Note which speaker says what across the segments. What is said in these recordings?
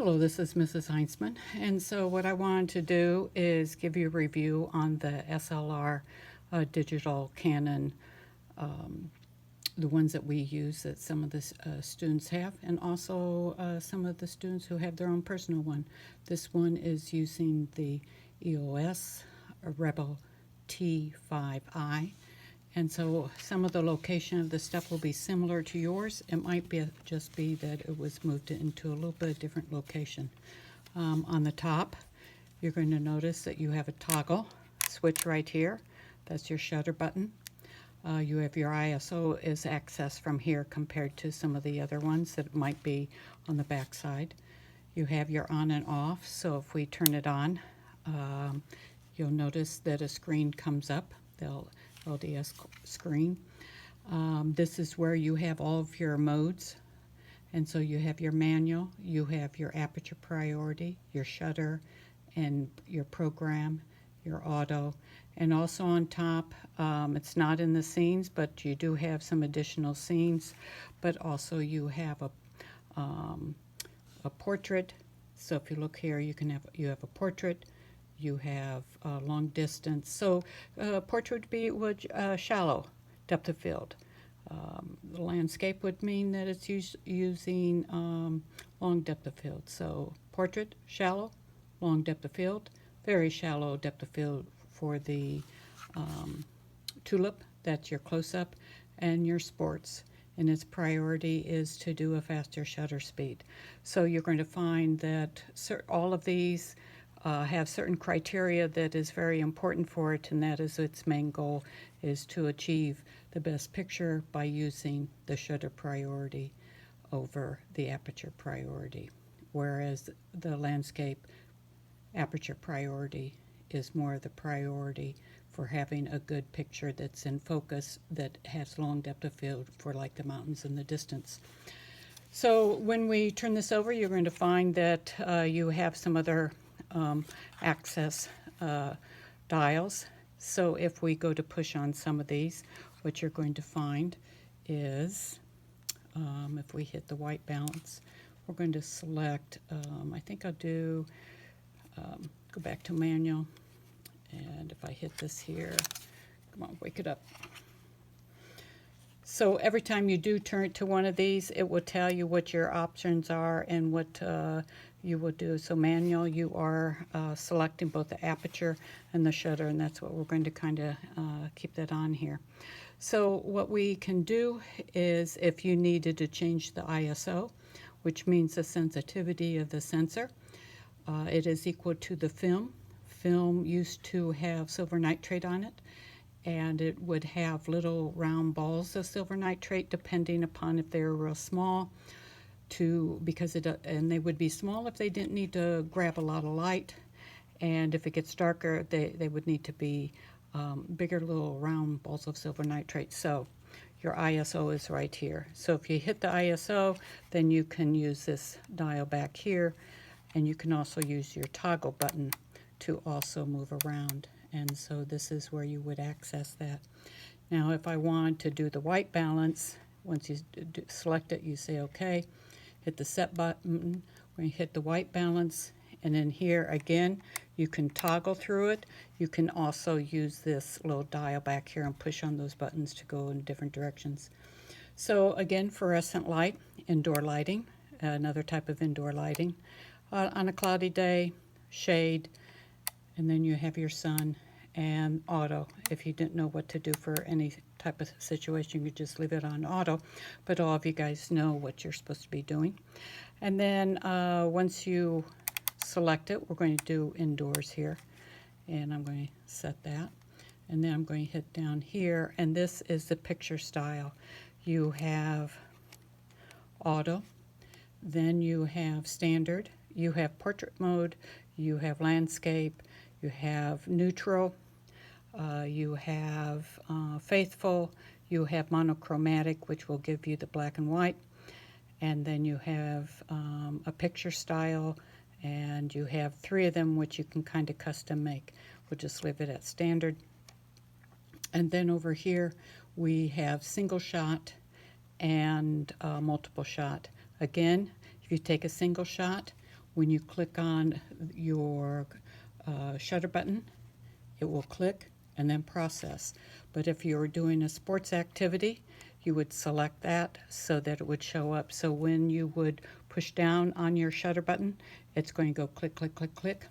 Speaker 1: Hello, this is Mrs. Heinzman, and so what I wanted to do is give you a review on the SLR digital Canon, the ones that we use that some of the students have, and also some of the students who have their own personal one. This one is using the EOS Rebel T5i. And so some of the location of the stuff will be similar to yours. It might be just be that it was moved into a little bit different location. On the top, you're going to notice that you have a toggle switch right here. That's your shutter button. You have your ISO is accessed from here compared to some of the other ones that might be on the back side. You have your on and off, so if we turn it on, you'll notice that a screen comes up. The LDS screen. This is where you have all of your modes, and so you have your manual, you have your aperture priority, your shutter, and your program, your auto, and also on top, it's not in the scenes, but you do have some additional scenes, but also you have a portrait. So if you look here, you have a portrait. You have long distance. So portrait would be shallow depth of field. The landscape would mean that it's using long depth of field. So portrait, shallow, long depth of field, very shallow depth of field for the tulip, that's your close-up, and your sports. And its priority is to do a faster shutter speed. So you're going to find that all of these have certain criteria that is very important for it, and that is its main goal is to achieve the best picture by using the shutter priority over the aperture priority, whereas the landscape aperture priority is more the priority for having a good picture that's in focus, that has long depth of field for like the mountains in the distance. So when we turn this over, you're going to find that you have some other access dials. So if we go to push on some of these, what you're going to find is if we hit the white balance, we're going to select, I think I'll do, go back to manual, and if I hit this here, come on, wake it up. So every time you do turn it to one of these, it will tell you what your options are and what you will do. So manual, you are selecting both the aperture and the shutter, and that's what we're going to kind of keep that on here. So what we can do is, if you needed to change the ISO, which means the sensitivity of the sensor, it is equal to the film. Film used to have silver nitrate on it, and it would have little round balls of silver nitrate depending upon if they were real small, and they would be small if they didn't need to grab a lot of light, and if it gets darker they would need to be bigger little round balls of silver nitrate. So your ISO is right here. So if you hit the ISO, then you can use this dial back here, and you can also use your toggle button to also move around, and so this is where you would access that. Now if I want to do the white balance, once you select it, you say okay, hit the set button, we're going to hit the white balance, and then here again you can toggle through it. You can also use this little dial back here and push on those buttons to go in different directions. So again, fluorescent light, indoor lighting, another type of indoor lighting. On a cloudy day, shade, and then you have your sun, and auto. If you didn't know what to do for any type of situation, you could just leave it on auto, but all of you guys know what you're supposed to be doing. And then once you select it, we're going to do indoors here, and I'm going to set that, and then I'm going to hit down here, and this is the picture style. You have auto, then you have standard, you have portrait mode, you have landscape, you have neutral, you have faithful, you have monochromatic, which will give you the black and white, and then you have a picture style, and you have 3 of them which you can kind of custom make. We'll just leave it at standard. And then over here we have single shot and multiple shot. Again, if you take a single shot, When you click on your shutter button, it will click and then process. But if you were doing a sports activity, you would select that so that it would show up. So when you would push down on your shutter button, it's going to go click, click, click, click,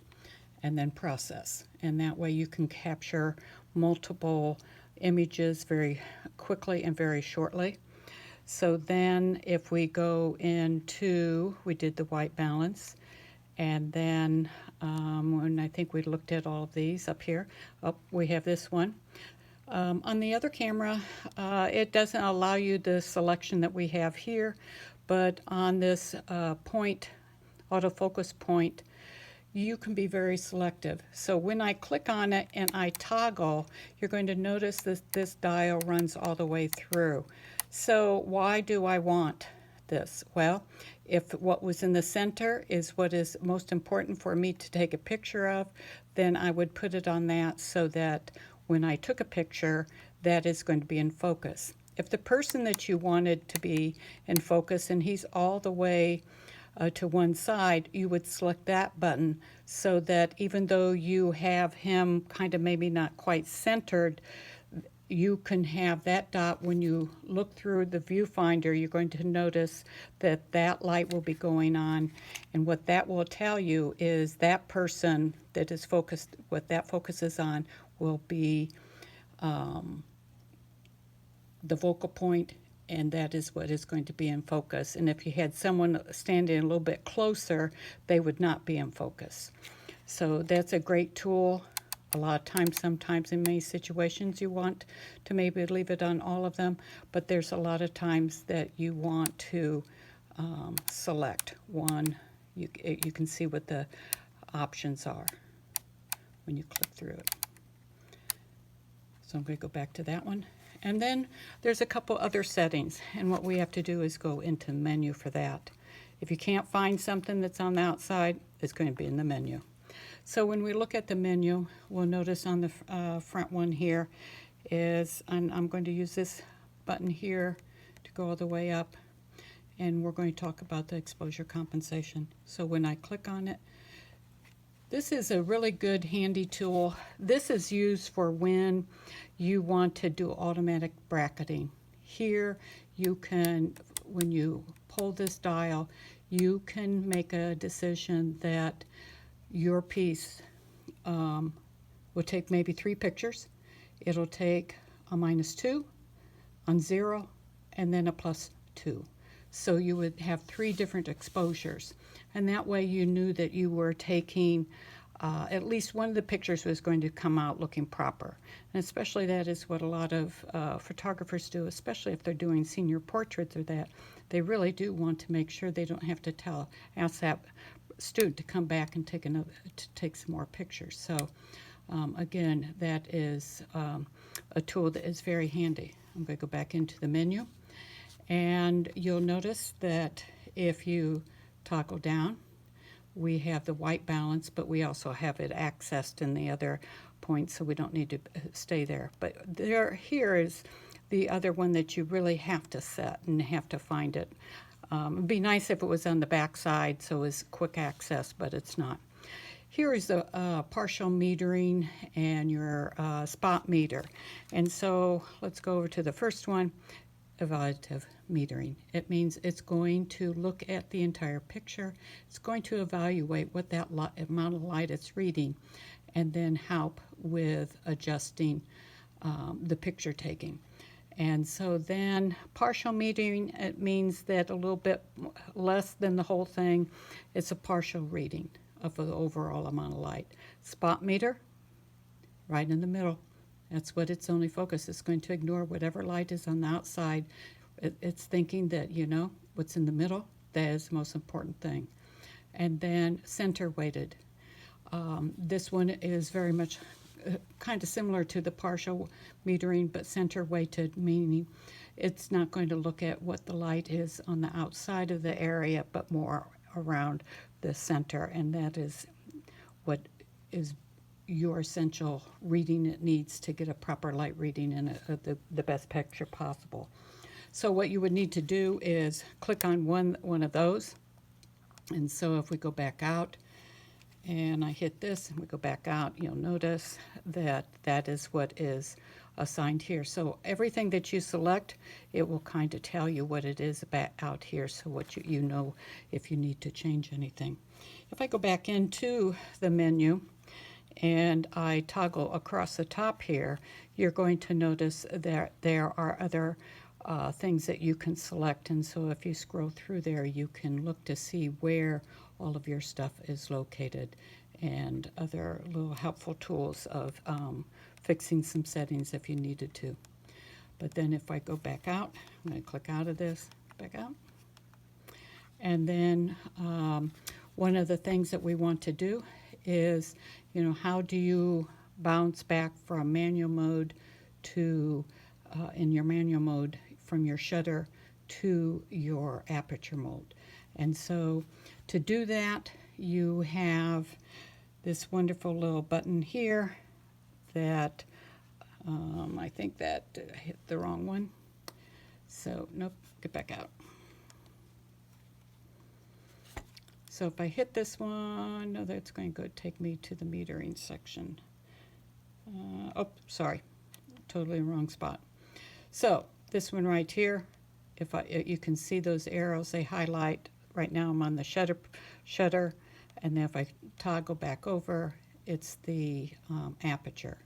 Speaker 1: and then process. And that way you can capture multiple images very quickly and very shortly. So then if we go into, we did the white balance, and then when I think we looked at all of these up here, we have this one. On the other camera, it doesn't allow you the selection that we have here, but on this point, autofocus point, you can be very selective. So when I click on it and I toggle, you're going to notice that this dial runs all the way through. So why do I want this? Well, if what was in the center is what is most important for me to take a picture of, then I would put it on that so that when I took a picture, that is going to be in focus. If the person that you wanted to be in focus and he's all the way to one side, you would select that button so that even though you have him kind of maybe not quite centered, you can have that dot. When you look through the viewfinder, you're going to notice that that light will be going on, and what that will tell you is that person that is focused, what that focuses on will be the focal point, and that is what is going to be in focus. And if you had someone standing a little bit closer, they would not be in focus. So that's a great tool. A lot of times, sometimes in many situations, you want to maybe leave it on all of them, but there's a lot of times that you want to select one. You can see what the options are when you click through it. So I'm going to go back to that one. And then there's a couple other settings, and what we have to do is go into the menu for that. If you can't find something that's on the outside, it's going to be in the menu. So when we look at the menu, we'll notice on the front one here is, and I'm going to use this button here to go all the way up, and we're going to talk about the exposure compensation. So when I click on it, this is a really good handy tool. This is used for when you want to do automatic bracketing. Here you can, when you pull this dial, you can make a decision that your piece will take maybe 3 pictures. It'll take a -2, on 0, and then a +2. So you would have 3 different exposures. And that way you knew that you were taking, at least one of the pictures was going to come out looking proper. And especially that is what a lot of photographers do, especially if they're doing senior portraits or that. They really do want to make sure they don't have to ask that student to come back and take some more pictures. So again, that is a tool that is very handy. I'm going to go back into the menu, and you'll notice that if you toggle down, we have the white balance, but we also have it accessed in the other points, so we don't need to stay there. But here is the other one that you really have to set and have to find it. It'd be nice if it was on the back side so it's quick access, but it's not. Here is the partial metering and your spot meter. And so let's go over to the first one, evaluative metering. It means it's going to look at the entire picture. It's going to evaluate what that amount of light it's reading and then help with adjusting the picture taking. And so then partial metering, it means that a little bit less than the whole thing, it's a partial reading of the overall amount of light. Spot meter, right in the middle. That's what its only focus. It's going to ignore whatever light is on the outside. It's thinking that, you know, what's in the middle, that is the most important thing. And then center weighted. This one is very much kind of similar to the partial metering, but center weighted, meaning it's not going to look at what the light is on the outside of the area, but more around the center, and that is what is your essential reading it needs to get a proper light reading and the best picture possible. So what you would need to do is click on one of those, And so if we go back out and I hit this and we go back out, you'll notice that that is what is assigned here. So everything that you select, it will kind of tell you what it is about out here, so what you know if you need to change anything. If I go back into the menu and I toggle across the top here, you're going to notice that there are other things that you can select. And so if you scroll through there, you can look to see where all of your stuff is located, and other little helpful tools of fixing some settings if you needed to. But then if I go back out, I'm going to click out of this, back out. And then one of the things that we want to do is, you know, how do you bounce back from manual mode to, in your manual mode, from your shutter to your aperture mode. And so to do that, you have this wonderful little button here that I think that hit the wrong one. So nope, get back out. So if I hit this one, no, that's going to go take me to the metering section. Oh, sorry, totally wrong spot. So this one right here, if you can see those arrows, they highlight. Right now I'm on the shutter, and then if I toggle back over, it's the aperture.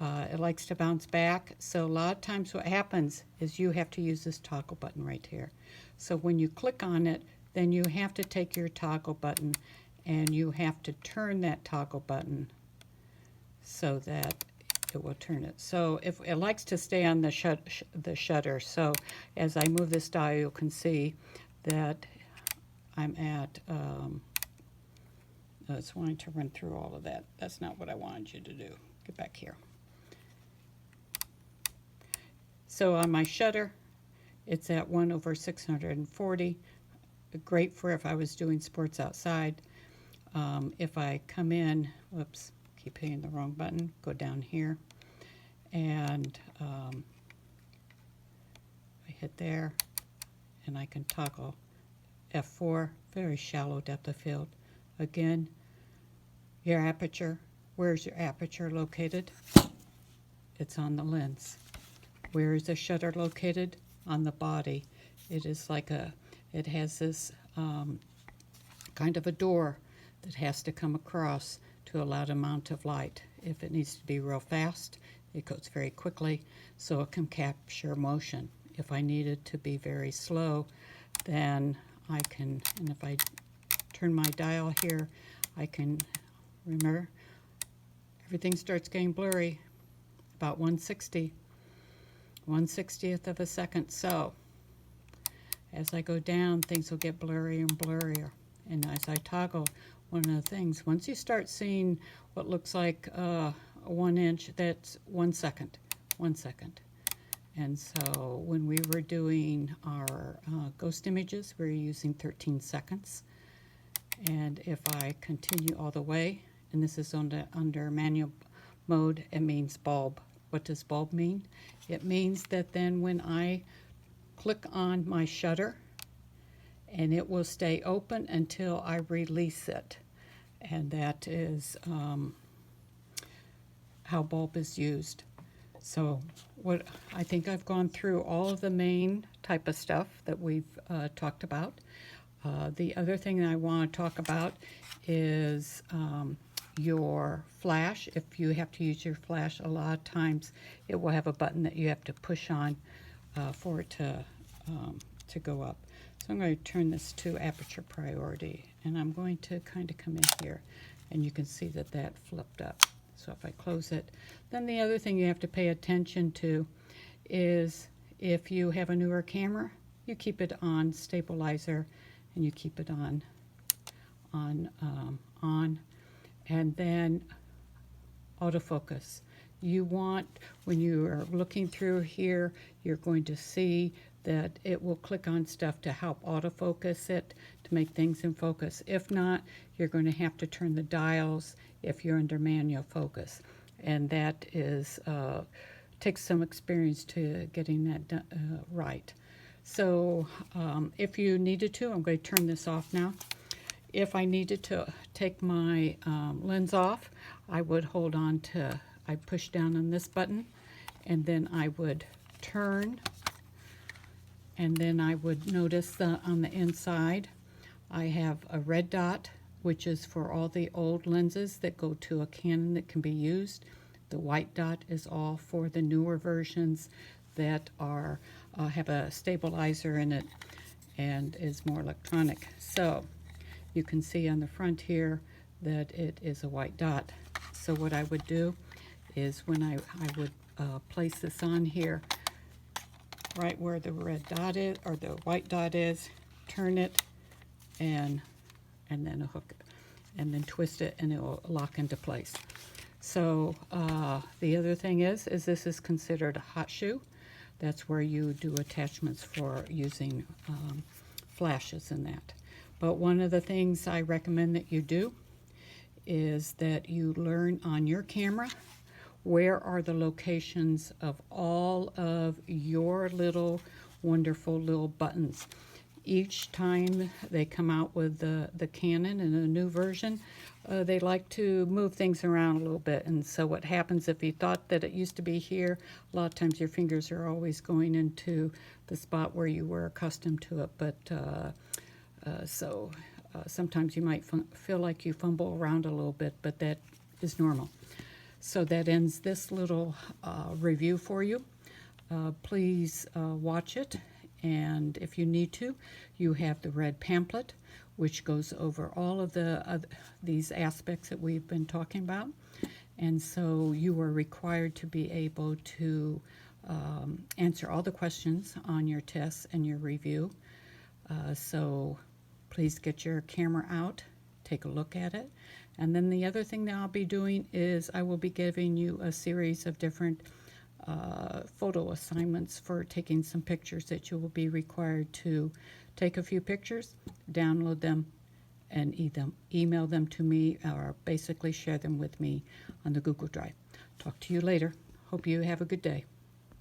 Speaker 1: It likes to bounce back, so a lot of times what happens is you have to use this toggle button right here. So when you click on it, then you have to take your toggle button and you have to turn that toggle button so that it will turn it. So if it likes to stay on the shutter, so as I move this dial, you can see that I'm at, it's wanting to run through all of that. That's not what I wanted you to do. Get back here. So on my shutter, it's at 1/640. Great for if I was doing sports outside. If I come in, whoops, keep hitting the wrong button, go down here, and I hit there, and I can toggle F4, very shallow depth of field. Again, your aperture, where's your aperture located? It's on the lens. Where is the shutter located? On the body. It is like it has this kind of a door that has to come across to allow the amount of light. If it needs to be real fast, it goes very quickly so it can capture motion. If I need it to be very slow, then I can, and if I turn my dial here, I can, remember, everything starts getting blurry about 1/60th of a second. So as I go down, things will get blurrier and blurrier. And as I toggle, one of the things, once you start seeing what looks like 1 inch, that's 1 second, 1 second. And so when we were doing our ghost images, we were using 13 seconds. And if I continue all the way, and this is under manual mode, it means bulb. What does bulb mean? It means that then when I click on my shutter, and it will stay open until I release it. And that is how bulb is used. So what I think I've gone through all of the main type of stuff that we've talked about. The other thing that I want to talk about is your flash. If you have to use your flash, a lot of times it will have a button that you have to push on for it to go up. So I'm going to turn this to aperture priority, and I'm going to kind of come in here, and you can see that that flipped up. So if I close it, then the other thing you have to pay attention to is if you have a newer camera, you keep it on stabilizer, and you keep it on, and then autofocus. You want, when you are looking through here, you're going to see that it will click on stuff to help autofocus it, to make things in focus. If not, you're going to have to turn the dials if you're under manual focus. And that is takes some experience to getting that right. So if you needed to, I'm going to turn this off now. If I needed to take my lens off, I would hold on to, I push down on this button, and then I would turn, and then I would notice that on the inside I have a red dot, which is for all the old lenses that go to a Canon that can be used. The white dot is all for the newer versions that are have a stabilizer in it and is more electronic. So you can see on the front here that it is a white dot. So what I would do is when I would place this on here, right where the red dot is, or the white dot is, turn it and then hook it, and then twist it, and it will lock into place. So the other thing is this is considered a hot shoe. That's where you do attachments for using flashes and that. But one of the things I recommend that you do is that you learn on your camera where are the locations of all of your little wonderful little buttons. Each time they come out with the Canon and a new version, they like to move things around a little bit. And so what happens if you thought that it used to be here, a lot of times your fingers are always going into the spot where you were accustomed to it. But sometimes you might feel like you fumble around a little bit, but that is normal. So that ends this little review for you. Please watch it. And if you need to, you have the red pamphlet, which goes over all of these aspects that we've been talking about. And so you are required to be able to answer all the questions on your tests and your review. So please get your camera out, take a look at it. And then the other thing that I'll be doing is I will be giving you a series of different photo assignments for taking some pictures that you will be required to take a few pictures, download them, and email them to me, or basically share them with me on the Google Drive. Talk to you later. Hope you have a good day.